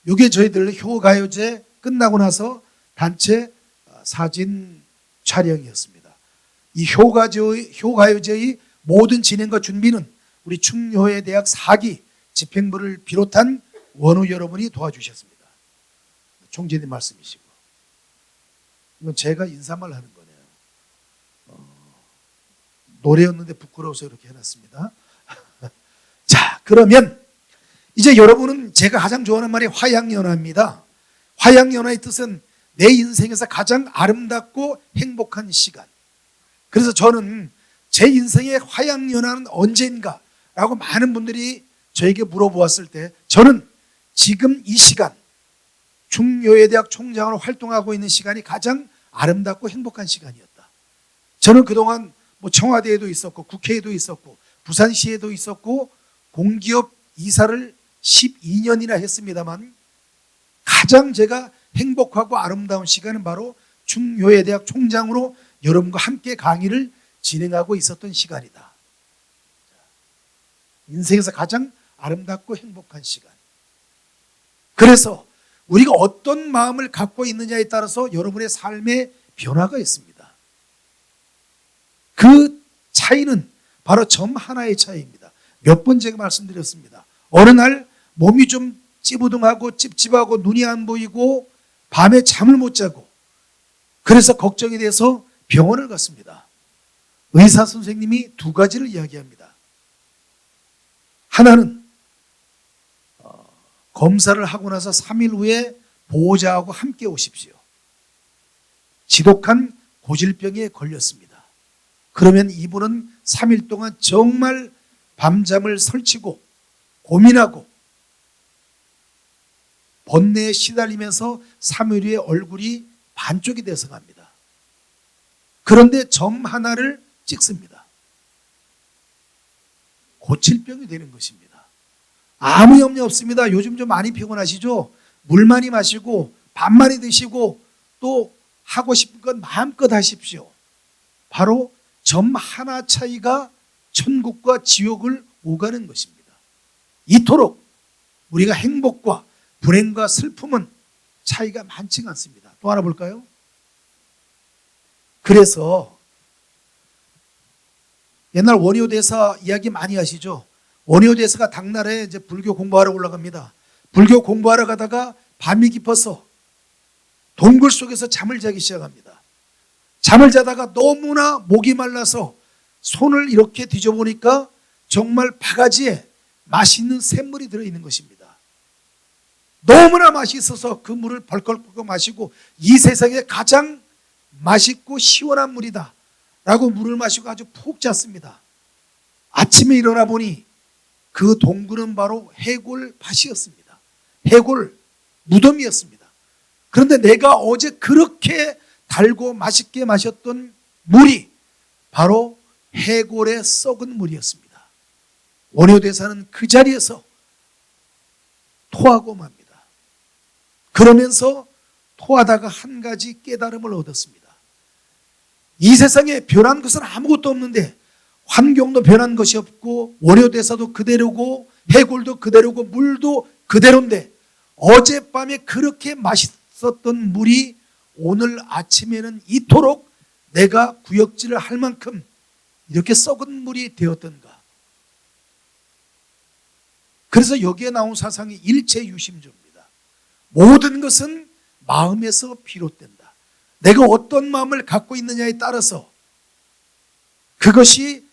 이게 저희들 효가요제 끝나고 나서 단체 사진 촬영이었습니다. 이 효가요제의 모든 진행과 준비는 우리 충효회대학 4기 집행부를 비롯한 원우 여러분이 도와주셨습니다. 총재님 말씀이시고, 이건 제가 인사말 하는 거네요. 노래였는데 부끄러워서 이렇게 해놨습니다. 자, 그러면 이제 여러분은 제가 가장 좋아하는 말이 화양연화입니다. 화양연화의 뜻은 내 인생에서 가장 아름답고 행복한 시간. 그래서 저는 제 인생의 화양연화는 언제인가 라고 많은 분들이 저에게 물어보았을 때, 저는 지금 이 시간, 충효회대학 총장으로 활동하고 있는 시간이 가장 아름답고 행복한 시간이었다. 저는 그동안 청와대에도 있었고 국회에도 있었고 부산시에도 있었고 공기업 이사를 12년이나 했습니다만, 가장 제가 행복하고 아름다운 시간은 바로 충효회대학 총장으로 여러분과 함께 강의를 진행하고 있었던 시간이다. 인생에서 가장 아름답고 행복한 시간. 그래서 우리가 어떤 마음을 갖고 있느냐에 따라서 여러분의 삶의 변화가 있습니다. 그 차이는 바로 점 하나의 차이입니다. 몇 번 제가 말씀드렸습니다. 어느 날 몸이 좀 찌부둥하고 찝찝하고 눈이 안 보이고 밤에 잠을 못 자고, 그래서 걱정이 돼서 병원을 갔습니다. 의사 선생님이 두 가지를 이야기합니다. 하나는 검사를 하고 나서 3일 후에 보호자하고 함께 오십시오. 지독한 고질병에 걸렸습니다. 그러면 이분은 3일 동안 정말 밤잠을 설치고 고민하고 번뇌에 시달리면서 3일 후에 얼굴이 반쪽이 돼서 갑니다. 그런데 점 하나를 찍습니다. 고질병이 되는 것입니다. 아무 염려 없습니다. 요즘 좀 많이 피곤하시죠? 물 많이 마시고 밥 많이 드시고 또 하고 싶은 건 마음껏 하십시오. 바로 점 하나 차이가 천국과 지옥을 오가는 것입니다. 이토록 우리가 행복과 불행과 슬픔은 차이가 많지가 않습니다. 또 하나 볼까요? 그래서 옛날 원효 대사 이야기 많이 하시죠? 원효 대사가 당나라에 이제 불교 공부하러 올라갑니다. 불교 공부하러 가다가 밤이 깊어서 동굴 속에서 잠을 자기 시작합니다. 잠을 자다가 너무나 목이 말라서 손을 이렇게 뒤져보니까 정말 바가지에 맛있는 샘물이 들어있는 것입니다. 너무나 맛있어서 그 물을 벌컥벌컥 마시고 이 세상에 가장 맛있고 시원한 물이다 라고 물을 마시고 아주 푹 잤습니다. 아침에 일어나 보니 그 동굴은 바로 해골밭이었습니다. 해골 무덤이었습니다. 그런데 내가 어제 그렇게 달고 맛있게 마셨던 물이 바로 해골의 썩은 물이었습니다. 원효 대사는 그 자리에서 토하고 맙니다. 그러면서 토하다가 한 가지 깨달음을 얻었습니다. 이 세상에 변한 것은 아무것도 없는데, 환경도 변한 것이 없고 원효 대사도 그대로고 해골도 그대로고 물도 그대로인데, 어젯밤에 그렇게 맛있었던 물이 오늘 아침에는 이토록 내가 구역질을 할 만큼 이렇게 썩은 물이 되었던가. 그래서 여기에 나온 사상이 일체유심조입니다. 모든 것은 마음에서 비롯된다. 내가 어떤 마음을 갖고 있느냐에 따라서 그것이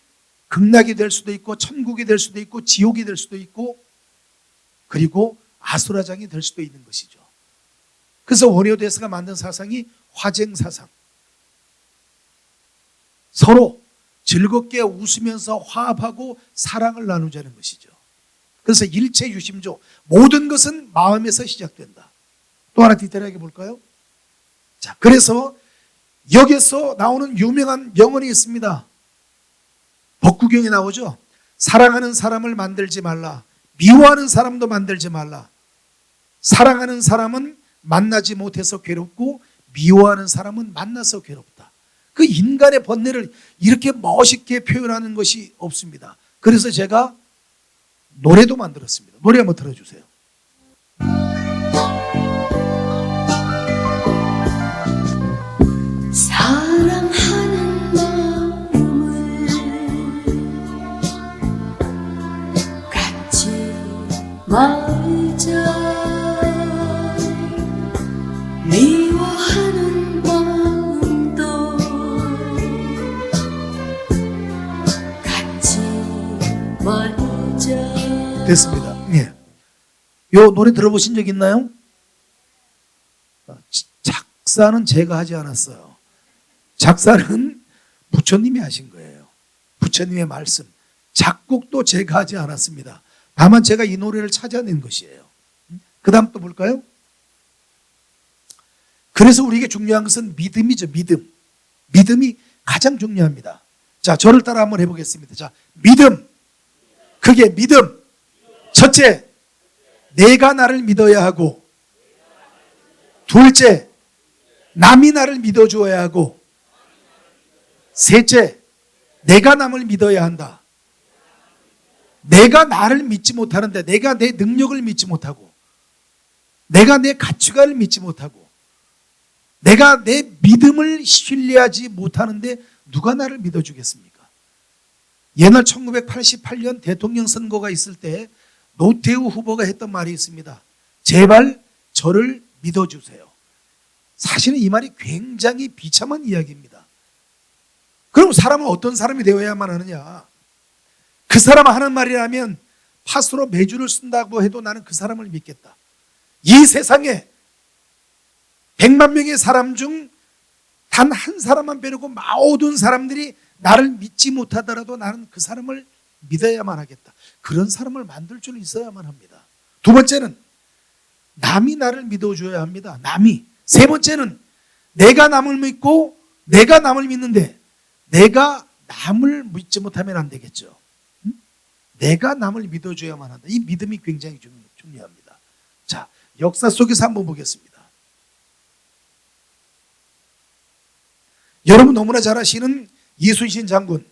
극락이 될 수도 있고 천국이 될 수도 있고 지옥이 될 수도 있고 그리고 아수라장이 될 수도 있는 것이죠. 그래서 원효 대사가 만든 사상이 화쟁사상. 서로 즐겁게 웃으면서 화합하고 사랑을 나누자는 것이죠. 그래서 일체유심조, 모든 것은 마음에서 시작된다. 또 하나 디테일하게 볼까요? 자, 그래서 여기서 나오는 유명한 명언이 있습니다. 법구경에 나오죠. 사랑하는 사람을 만들지 말라. 미워하는 사람도 만들지 말라. 사랑하는 사람은 만나지 못해서 괴롭고 미워하는 사람은 만나서 괴롭다. 그 인간의 번뇌를 이렇게 멋있게 표현하는 것이 없습니다. 그래서 제가 노래도 만들었습니다. 노래 한번 들어주세요. 말자 미워하는 마음도 갖지 말자. 됐습니다. 예. 요 노래 들어보신 적 있나요? 작사는 제가 하지 않았어요. 작사는 부처님이 하신 거예요. 부처님의 말씀. 작곡도 제가 하지 않았습니다. 다만 제가 이 노래를 찾아낸 것이에요. 그 다음 또 볼까요? 그래서 우리에게 중요한 것은 믿음이죠. 믿음. 믿음이 가장 중요합니다. 자, 저를 따라 한번 해보겠습니다. 자, 믿음. 그게 믿음. 첫째, 내가 나를 믿어야 하고, 둘째, 남이 나를 믿어줘야 하고, 셋째, 내가 남을 믿어야 한다. 내가 나를 믿지 못하는데, 내가 내 능력을 믿지 못하고, 내가 내 가치관을 믿지 못하고, 내가 내 믿음을 신뢰하지 못하는데 누가 나를 믿어주겠습니까? 옛날 1988년 대통령 선거가 있을 때 노태우 후보가 했던 말이 있습니다. 제발 저를 믿어주세요. 사실은 이 말이 굉장히 비참한 이야기입니다. 그럼 사람은 어떤 사람이 되어야만 하느냐? 그 사람 하는 말이라면 팥으로 메주를 쓴다고 해도 나는 그 사람을 믿겠다. 이 세상에 100만 명의 사람 중 단 한 사람만 빼놓고 모든 사람들이 나를 믿지 못하더라도 나는 그 사람을 믿어야만 하겠다. 그런 사람을 만들 줄 있어야만 합니다. 두 번째는 남이 나를 믿어줘야 합니다. 남이. 세 번째는 내가 남을 믿고 내가 남을 믿는데 내가 남을 믿지 못하면 안 되겠죠. 내가 남을 믿어줘야만 한다. 이 믿음이 굉장히 중요합니다. 자, 역사 속에서 한번 보겠습니다. 여러분 너무나 잘 아시는 이순신 장군.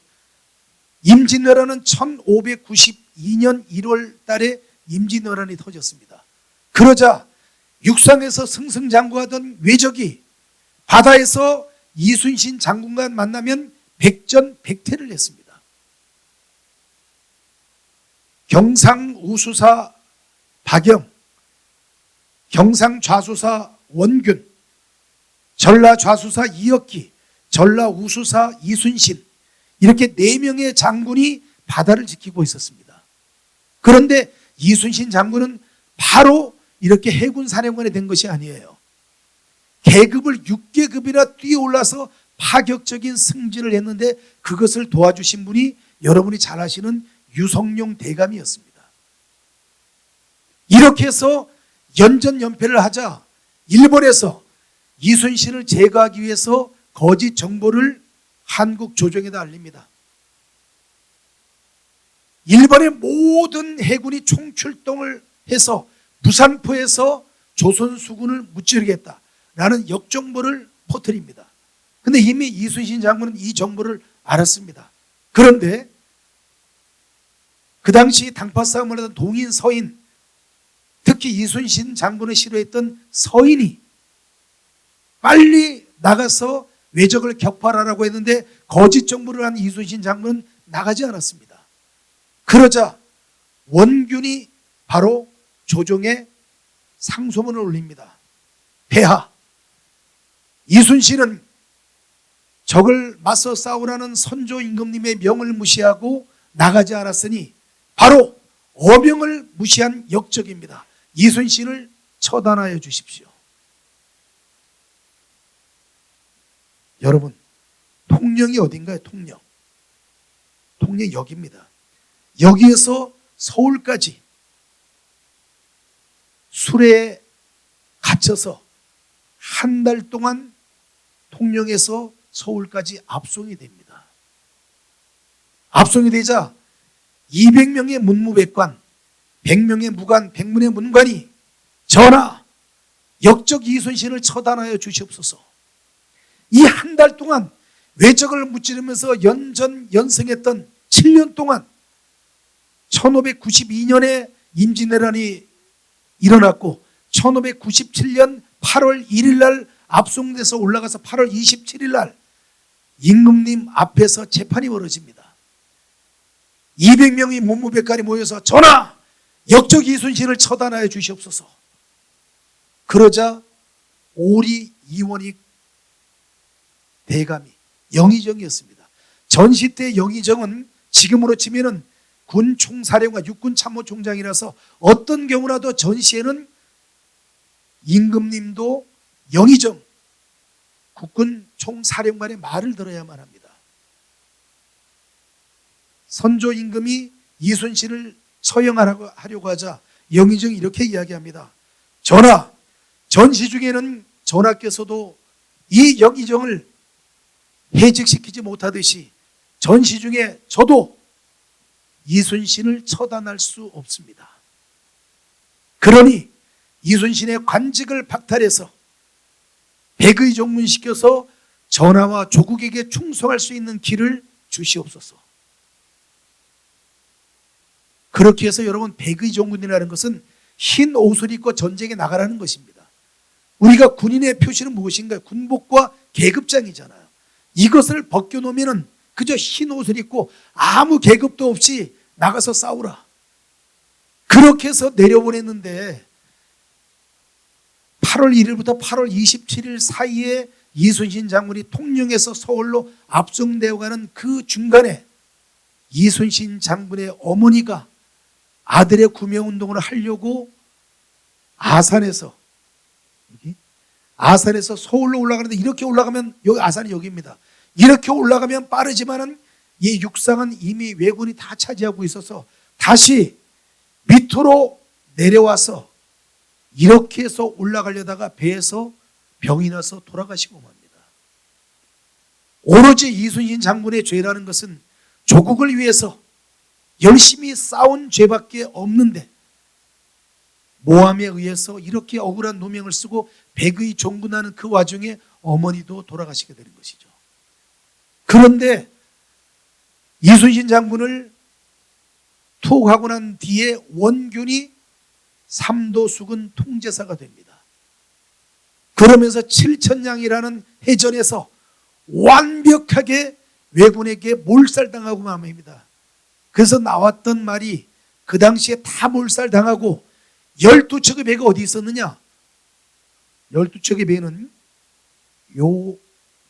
임진왜란은 1592년 1월 달에 임진왜란이 터졌습니다. 그러자 육상에서 승승장구하던 외적이 바다에서 이순신 장군과 만나면 백전백패를 했습니다. 경상우수사 박영, 경상좌수사 원균, 전라좌수사 이혁기, 전라우수사 이순신, 이렇게 4명의 장군이 바다를 지키고 있었습니다. 그런데 이순신 장군은 바로 이렇게 해군 사령관이 된 것이 아니에요. 계급을 6계급이나 뛰어올라서 파격적인 승진을 했는데 그것을 도와주신 분이 여러분이 잘 아시는 유성룡 대감이었습니다. 이렇게 해서 연전연패를 하자 일본에서 이순신을 제거하기 위해서 거짓 정보를 한국 조정에다 알립니다. 일본의 모든 해군이 총출동을 해서 부산포에서 조선 수군을 무찌르겠다라는 역정보를 퍼뜨립니다. 그런데 이미 이순신 장군은 이 정보를 알았습니다. 그런데 그 당시 당파 싸움을 하던 동인 서인, 특히 이순신 장군을 싫어했던 서인이 빨리 나가서 외적을 격파하라고 했는데 거짓 정보를 한 이순신 장군은 나가지 않았습니다. 그러자 원균이 바로 조정에 상소문을 올립니다. 폐하, 이순신은 적을 맞서 싸우라는 선조 임금님의 명을 무시하고 나가지 않았으니 바로 어명을 무시한 역적입니다. 이순신을 처단하여 주십시오. 여러분, 통영이 어딘가요? 통영. 통영 여기입니다. 여기에서 서울까지 수레에 갇혀서 한 달 동안 통영에서 서울까지 압송이 됩니다. 압송이 되자 200명의 문무백관, 100명의 무관, 100문의 문관이 전하, 역적 이순신을 처단하여 주시옵소서. 이 한 달 동안 외적을 무찌르면서 연전연승했던 7년 동안 1592년에 임진왜란이 일어났고 1597년 8월 1일 날 압송돼서 올라가서 8월 27일 날 임금님 앞에서 재판이 벌어집니다. 200명의 문무백관이 모여서 전하, 역적 이순신을 처단하여 주시옵소서. 그러자 오리 이원익 대감이 영의정이었습니다. 전시 때 영의정은 지금으로 치면은 군 총사령관, 육군 참모총장이라서 어떤 경우라도 전시에는 임금님도 영의정, 국군 총사령관의 말을 들어야만 합니다. 선조 임금이 이순신을 처형하려고 하자 영의정이 이렇게 이야기합니다. 전하, 전시 중에는 전하께서도 이 영의정을 해직시키지 못하듯이 전시 중에 저도 이순신을 처단할 수 없습니다. 그러니 이순신의 관직을 박탈해서 백의 종문시켜서 전하와 조국에게 충성할 수 있는 길을 주시옵소서. 그렇게 해서 여러분, 백의 종군이라는 것은 흰 옷을 입고 전쟁에 나가라는 것입니다. 우리가 군인의 표시는 무엇인가요? 군복과 계급장이잖아요. 이것을 벗겨놓으면 그저 흰 옷을 입고 아무 계급도 없이 나가서 싸우라. 그렇게 해서 내려보냈는데 8월 1일부터 8월 27일 사이에 이순신 장군이 통영에서 서울로 압송되어 가는 그 중간에 이순신 장군의 어머니가 아들의 구명운동을 하려고 아산에서 서울로 올라가는데, 이렇게 올라가면, 여기 아산이 여기입니다. 이렇게 올라가면 빠르지만은 이 육상은 이미 왜군이 다 차지하고 있어서 다시 밑으로 내려와서 이렇게 해서 올라가려다가 배에서 병이 나서 돌아가시고 맙니다. 오로지 이순신 장군의 죄라는 것은 조국을 위해서 열심히 싸운 죄밖에 없는데 모함에 의해서 이렇게 억울한 누명을 쓰고 백의 종군하는 그 와중에 어머니도 돌아가시게 되는 것이죠. 그런데 이순신 장군을 투옥하고 난 뒤에 원균이 삼도수군 통제사가 됩니다. 그러면서 칠천량이라는 해전에서 완벽하게 왜군에게 몰살당하고 맙니다. 그래서 나왔던 말이, 그 당시에 다 몰살당하고 12척의 배가 어디 있었느냐? 12척의 배는 요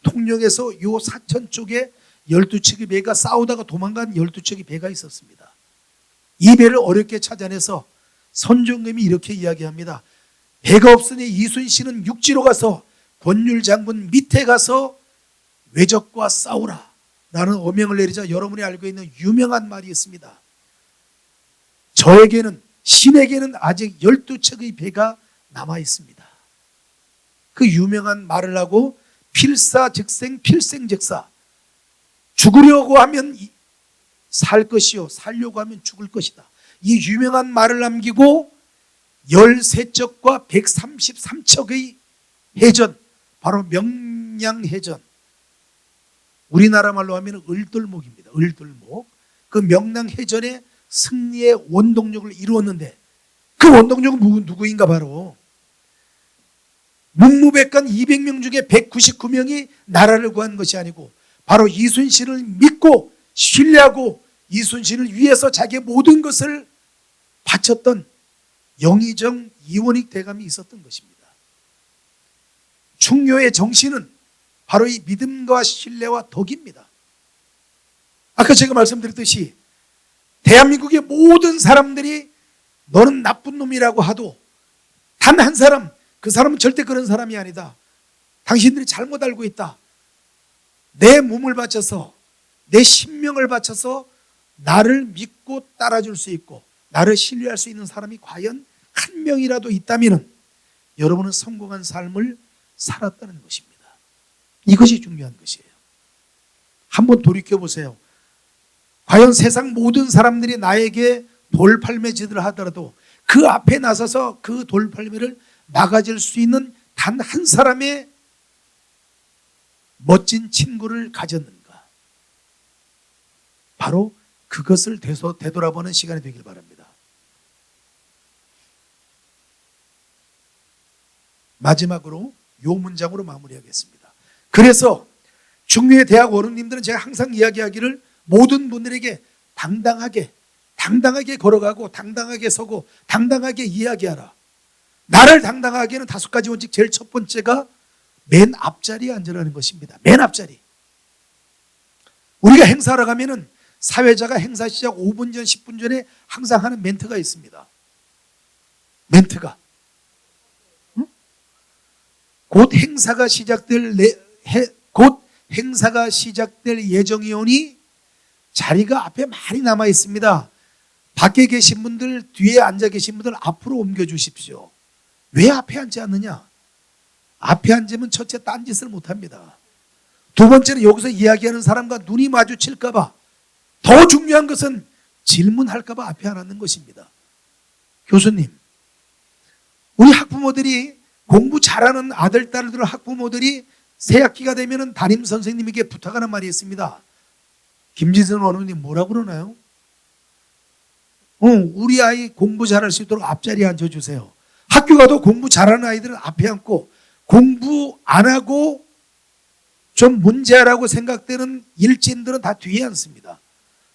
통영에서 요 사천 쪽에 12척의 배가 싸우다가 도망간 12척의 배가 있었습니다. 이 배를 어렵게 찾아내서 선종님이 이렇게 이야기합니다. 배가 없으니 이순신은 육지로 가서 권율 장군 밑에 가서 외적과 싸우라 라는 어명을 내리자 여러분이 알고 있는 유명한 말이 있습니다. 저에게는, 신에게는 아직 12척의 배가 남아 있습니다. 그 유명한 말을 하고 필사즉생 필생즉사, 죽으려고 하면 살 것이요 살려고 하면 죽을 것이다. 이 유명한 말을 남기고 13척과 133척의 해전, 바로 명량해전, 우리나라 말로 하면 을돌목입니다. 을돌목. 그 명량해전의 승리의 원동력을 이루었는데, 그 원동력은 누구인가? 바로 문무백관 200명 중에 199명이 나라를 구한 것이 아니고 바로 이순신을 믿고 신뢰하고 이순신을 위해서 자기의 모든 것을 바쳤던 영의정 이원익 대감이 있었던 것입니다. 충효의 정신은 바로 이 믿음과 신뢰와 덕입니다. 아까 제가 말씀드렸듯이 대한민국의 모든 사람들이 너는 나쁜 놈이라고 하도 단 한 사람, 그 사람은 절대 그런 사람이 아니다. 당신들이 잘못 알고 있다. 내 몸을 바쳐서, 내 신명을 바쳐서 나를 믿고 따라줄 수 있고 나를 신뢰할 수 있는 사람이 과연 한 명이라도 있다면 여러분은 성공한 삶을 살았다는 것입니다. 이것이 중요한 것이에요. 한번 돌이켜보세요. 과연 세상 모든 사람들이 나에게 돌팔매질을 하더라도 그 앞에 나서서 그 돌팔매를 막아줄 수 있는 단 한 사람의 멋진 친구를 가졌는가? 바로 그것을 되돌아보는 시간이 되길 바랍니다. 마지막으로 요 문장으로 마무리하겠습니다. 그래서 중류의 대학 어른님들은 제가 항상 이야기하기를 모든 분들에게 당당하게 당당하게 걸어가고 당당하게 서고 당당하게 이야기하라. 나를 당당하게 하는 5가지 원칙, 제일 첫 번째가 맨 앞자리에 앉으라는 것입니다. 맨 앞자리. 우리가 행사하러 가면은 사회자가 행사 시작 5분 전, 10분 전에 항상 하는 멘트가 있습니다. 멘트가. 곧 행사가 시작될 예정이 오니 자리가 앞에 많이 남아 있습니다. 밖에 계신 분들, 뒤에 앉아 계신 분들 앞으로 옮겨 주십시오. 왜 앞에 앉지 않느냐? 앞에 앉으면 첫째 딴짓을 못합니다. 두 번째는 여기서 이야기하는 사람과 눈이 마주칠까 봐, 더 중요한 것은 질문할까 봐 앞에 안 앉는 것입니다. 교수님, 우리 학부모들이, 공부 잘하는 아들, 딸들 학부모들이 새학기가 되면 담임 선생님에게 부탁하는 말이 있습니다. 김지선 원우님 뭐라고 그러나요? 우리 아이 공부 잘할 수 있도록 앞자리에 앉아주세요. 학교 가도 공부 잘하는 아이들은 앞에 앉고, 공부 안 하고 좀 문제라고 생각되는 일진들은 다 뒤에 앉습니다.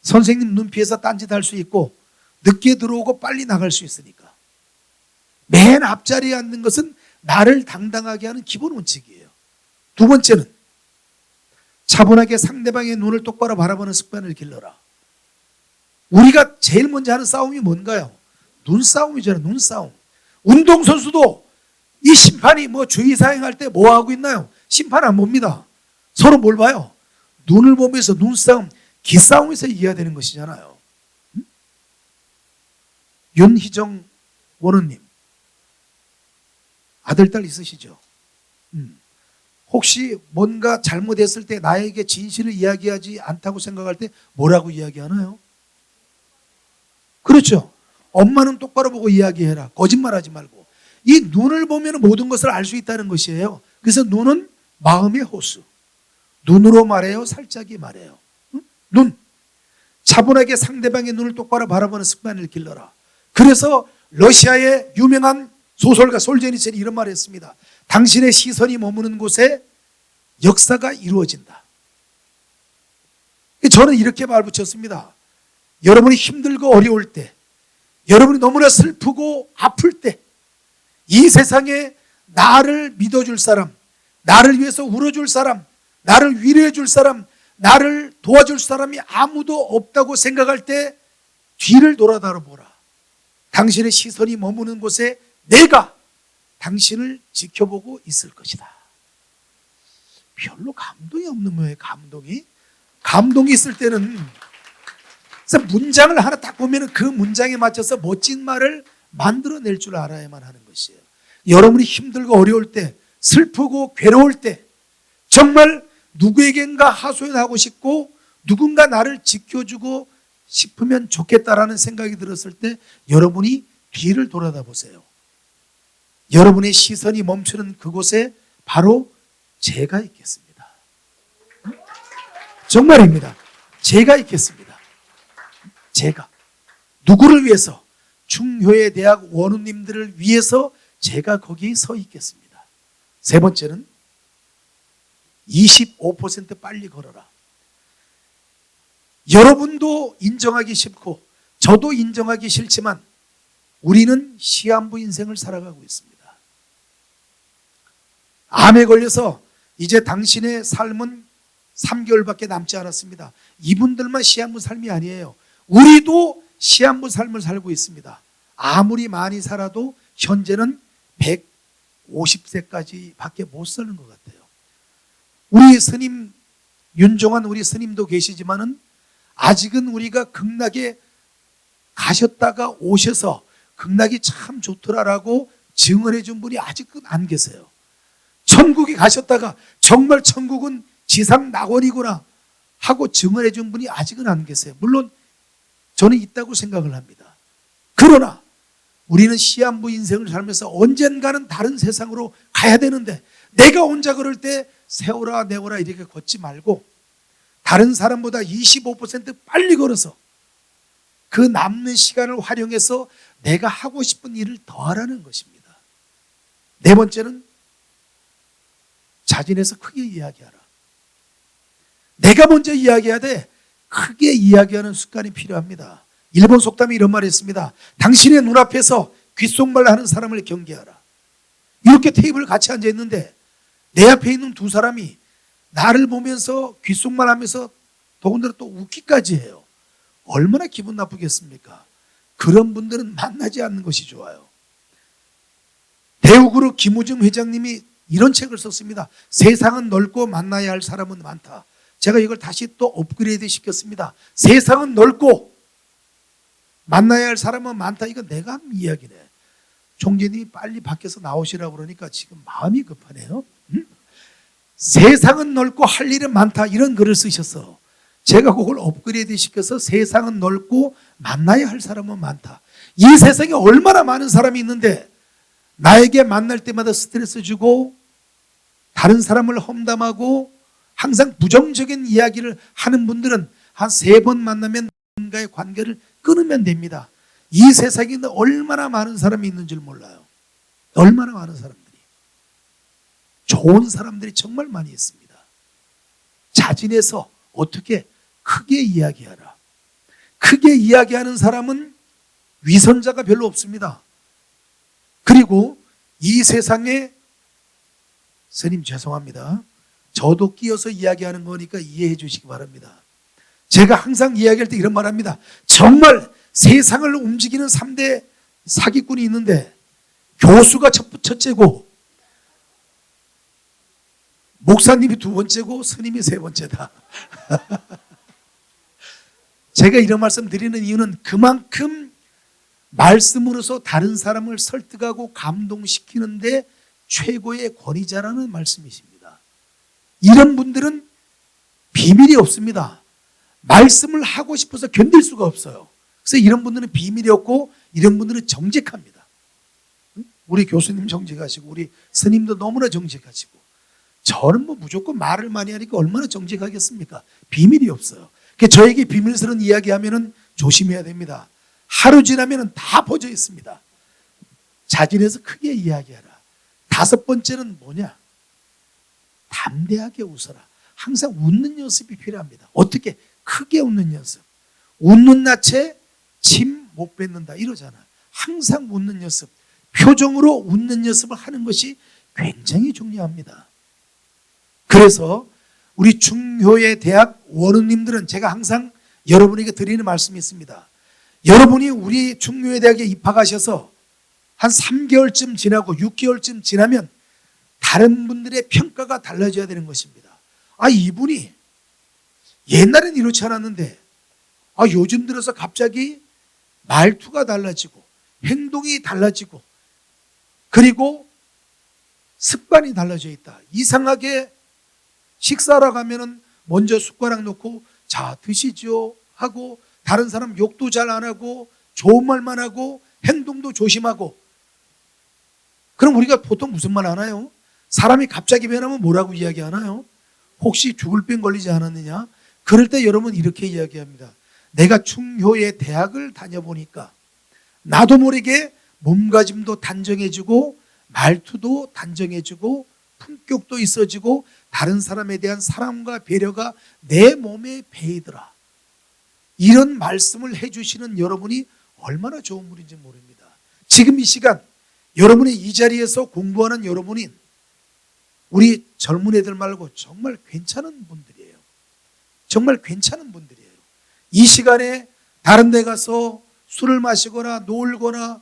선생님 눈피해서 딴짓할 수 있고 늦게 들어오고 빨리 나갈 수 있으니까. 맨 앞자리에 앉는 것은 나를 당당하게 하는 기본 원칙이에요. 두 번째는 차분하게 상대방의 눈을 똑바로 바라보는 습관을 길러라. 우리가 제일 먼저 하는 싸움이 뭔가요? 눈싸움이잖아요. 눈싸움. 운동선수도 이 심판이 주의사항할 때 뭐 하고 있나요? 심판 안 봅니다. 서로 뭘 봐요? 눈을 보면서 눈싸움, 기싸움에서 이겨야 되는 것이잖아요. 윤희정 원우님, 아들, 딸 있으시죠? 혹시 뭔가 잘못했을 때 나에게 진실을 이야기하지 않다고 생각할 때 뭐라고 이야기하나요? 그렇죠. 엄마는 똑바로 보고 이야기해라. 거짓말하지 말고. 이 눈을 보면 모든 것을 알 수 있다는 것이에요. 그래서 눈은 마음의 호수. 눈으로 말해요, 살짝이 말해요. 눈. 차분하게 상대방의 눈을 똑바로 바라보는 습관을 길러라. 그래서 러시아의 유명한 소설가 솔제니첸이 이런 말을 했습니다. 당신의 시선이 머무는 곳에 역사가 이루어진다. 저는 이렇게 말붙였습니다. 여러분이 힘들고 어려울 때, 여러분이 너무나 슬프고 아플 때, 이 세상에 나를 믿어줄 사람, 나를 위해서 울어줄 사람, 나를 위로해 줄 사람, 나를 도와줄 사람이 아무도 없다고 생각할 때 뒤를 돌아다보라. 당신의 시선이 머무는 곳에 내가 당신을 지켜보고 있을 것이다. 별로 감동이 없는 거예요. 감동이 있을 때는 그래서 문장을 하나 딱 보면 그 문장에 맞춰서 멋진 말을 만들어낼 줄 알아야만 하는 것이에요. 여러분이 힘들고 어려울 때, 슬프고 괴로울 때, 정말 누구에겐가 하소연하고 싶고 누군가 나를 지켜주고 싶으면 좋겠다라는 생각이 들었을 때 여러분이 뒤를 돌아다 보세요. 여러분의 시선이 멈추는 그곳에 바로 제가 있겠습니다. 정말입니다. 제가 있겠습니다. 제가. 누구를 위해서? 중효의 대학 원우님들을 위해서 제가 거기 서 있겠습니다. 세 번째는 25% 빨리 걸어라. 여러분도 인정하기 싫고 저도 인정하기 싫지만 우리는 시한부 인생을 살아가고 있습니다. 암에 걸려서 이제 당신의 삶은 3개월밖에 남지 않았습니다. 이분들만 시한부 삶이 아니에요. 우리도 시한부 삶을 살고 있습니다. 아무리 많이 살아도 현재는 150세까지 밖에 못 사는 것 같아요. 우리 스님, 윤종환 우리 스님도 계시지만은 아직은 우리가 극락에 가셨다가 오셔서 극락이 참 좋더라라고 증언해 준 분이 아직은 안 계세요. 천국에 가셨다가 정말 천국은 지상 낙원이구나 하고 증언해 준 분이 아직은 안 계세요. 물론 저는 있다고 생각을 합니다. 그러나 우리는 시한부 인생을 살면서 언젠가는 다른 세상으로 가야 되는데 내가 혼자 걸을 때 세워라 내워라 이렇게 걷지 말고 다른 사람보다 25% 빨리 걸어서 그 남는 시간을 활용해서 내가 하고 싶은 일을 더 하라는 것입니다. 네 번째는 자진해서 크게 이야기하라. 내가 먼저 이야기해야 돼. 크게 이야기하는 습관이 필요합니다. 일본 속담이 이런 말이 있습니다. 당신의 눈앞에서 귓속말 하는 사람을 경계하라. 이렇게 테이블 같이 앉아 있는데 내 앞에 있는 두 사람이 나를 보면서 귓속말 하면서 더군다나 또 웃기까지 해요. 얼마나 기분 나쁘겠습니까? 그런 분들은 만나지 않는 것이 좋아요. 대우그룹 김우중 회장님이 이런 책을 썼습니다. 세상은 넓고 만나야 할 사람은 많다. 제가 이걸 다시 또 업그레이드 시켰습니다. 세상은 넓고 만나야 할 사람은 많다. 이건 내가 한 이야기네. 총재님이 빨리 밖에서 나오시라고 그러니까 지금 마음이 급하네요. 세상은 넓고 할 일은 많다. 이런 글을 쓰셨어. 제가 그걸 업그레이드 시켜서 세상은 넓고 만나야 할 사람은 많다. 이 세상에 얼마나 많은 사람이 있는데 나에게 만날 때마다 스트레스 주고 다른 사람을 험담하고 항상 부정적인 이야기를 하는 분들은 한 3번 만나면 누군가의 관계를 끊으면 됩니다. 이 세상에 얼마나 많은 사람이 있는 줄 몰라요. 얼마나 많은 사람들이. 좋은 사람들이 정말 많이 있습니다. 자진해서 어떻게 크게 이야기하라. 크게 이야기하는 사람은 위선자가 별로 없습니다. 그리고 이 세상에 스님 죄송합니다. 저도 끼어서 이야기하는 거니까 이해해 주시기 바랍니다. 제가 항상 이야기할 때 이런 말 합니다. 정말 세상을 움직이는 3대 사기꾼이 있는데 교수가 첫째고 목사님이 2번째고 스님이 3번째다. 제가 이런 말씀 드리는 이유는 그만큼 말씀으로서 다른 사람을 설득하고 감동시키는데 최고의 권위자라는 말씀이십니다. 이런 분들은 비밀이 없습니다. 말씀을 하고 싶어서 견딜 수가 없어요. 그래서 이런 분들은 비밀이 없고 이런 분들은 정직합니다. 우리 교수님 정직하시고 우리 스님도 너무나 정직하시고 저는 뭐 무조건 말을 많이 하니까 얼마나 정직하겠습니까? 비밀이 없어요. 그러니까 저에게 비밀스러운 이야기하면 조심해야 됩니다. 하루 지나면 다 퍼져 있습니다. 자진해서 크게 이야기하라. 5번째는 뭐냐? 담대하게 웃어라. 항상 웃는 연습이 필요합니다. 어떻게? 크게 웃는 연습. 웃는 낯에 침 못 뱉는다 이러잖아. 항상 웃는 연습. 표정으로 웃는 연습을 하는 것이 굉장히 중요합니다. 그래서 우리 중효의 대학 원우님들은 제가 항상 여러분에게 드리는 말씀이 있습니다. 여러분이 우리 중효의 대학에 입학하셔서 한 3개월쯤 지나고 6개월쯤 지나면 다른 분들의 평가가 달라져야 되는 것입니다. 아, 이분이 옛날엔 이렇지 않았는데 요즘 들어서 갑자기 말투가 달라지고 행동이 달라지고 그리고 습관이 달라져 있다. 이상하게 식사하러 가면은 먼저 숟가락 놓고 자 드시죠 하고 다른 사람 욕도 잘 안 하고 좋은 말만 하고 행동도 조심하고. 그럼 우리가 보통 무슨 말 하나요? 사람이 갑자기 변하면 뭐라고 이야기하나요? 혹시 죽을 병 걸리지 않았느냐? 그럴 때 여러분 이렇게 이야기합니다. 내가 중효의 대학을 다녀보니까 나도 모르게 몸가짐도 단정해지고 말투도 단정해지고 품격도 있어지고 다른 사람에 대한 사랑과 배려가 내 몸에 배이더라. 이런 말씀을 해주시는 여러분이 얼마나 좋은 분인지 모릅니다. 지금 이 시간 여러분의 이 자리에서 공부하는 여러분이 우리 젊은 애들 말고 정말 괜찮은 분들이에요. 정말 괜찮은 분들이에요. 이 시간에 다른 데 가서 술을 마시거나 놀거나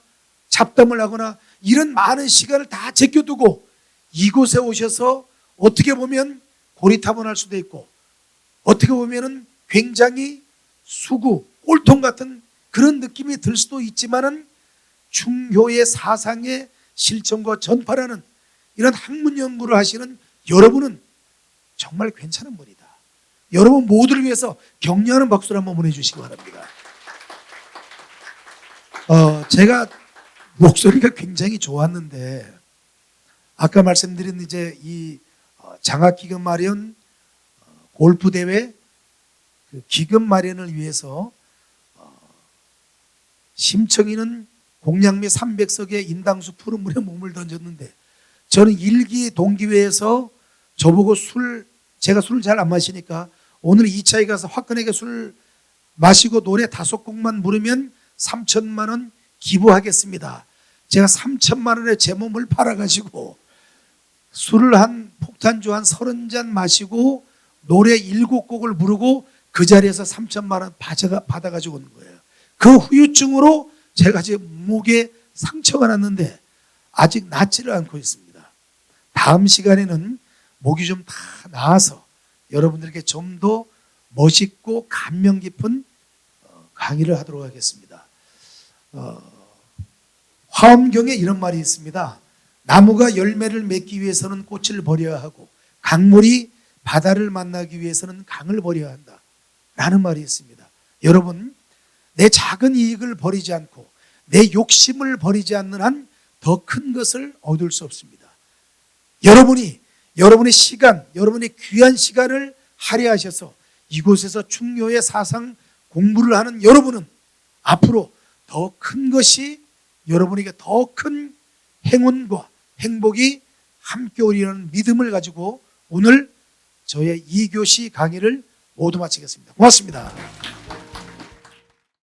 잡담을 하거나 이런 많은 시간을 다 제껴두고 이곳에 오셔서 어떻게 보면 고리타분할 수도 있고 어떻게 보면 굉장히 수구, 꼴통 같은 그런 느낌이 들 수도 있지만은 중효의 사상의 실천과 전파라는 이런 학문 연구를 하시는 여러분은 정말 괜찮은 분이다. 여러분 모두를 위해서 격려하는 박수를 한번 보내주시기 바랍니다. 제가 목소리가 굉장히 좋았는데 아까 말씀드린 이제 이 장학기금 마련 골프 대회 그 기금 마련을 위해서 심청이는 공양미 300석의 인당수 푸른 물에 몸을 던졌는데 저는 일기 동기회에서 저보고 제가 술을 잘 안 마시니까 오늘 2차에 가서 화끈하게 술 마시고 노래 5곡만 부르면 3천만 원 기부하겠습니다. 제가 3천만 원에 제 몸을 팔아가지고 술을 한 폭탄주 한 30잔 마시고 노래 7곡을 부르고 그 자리에서 3천만 원 받아가지고 온 거예요. 그 후유증으로 제가 지금 목에 상처가 났는데 아직 낫지를 않고 있습니다. 다음 시간에는 목이 좀 다 나아서 여러분들에게 좀 더 멋있고 감명 깊은 강의를 하도록 하겠습니다. 화엄경에 이런 말이 있습니다. 나무가 열매를 맺기 위해서는 꽃을 버려야 하고 강물이 바다를 만나기 위해서는 강을 버려야 한다 라는 말이 있습니다. 여러분, 내 작은 이익을 버리지 않고 내 욕심을 버리지 않는 한 더 큰 것을 얻을 수 없습니다. 여러분의 시간, 여러분의 귀한 시간을 할애하셔서 이곳에서 충효의 사상 공부를 하는 여러분은 앞으로 더 큰 것이 여러분에게 더 큰 행운과 행복이 함께 오리라는 믿음을 가지고 오늘 저의 2교시 강의를 모두 마치겠습니다. 고맙습니다.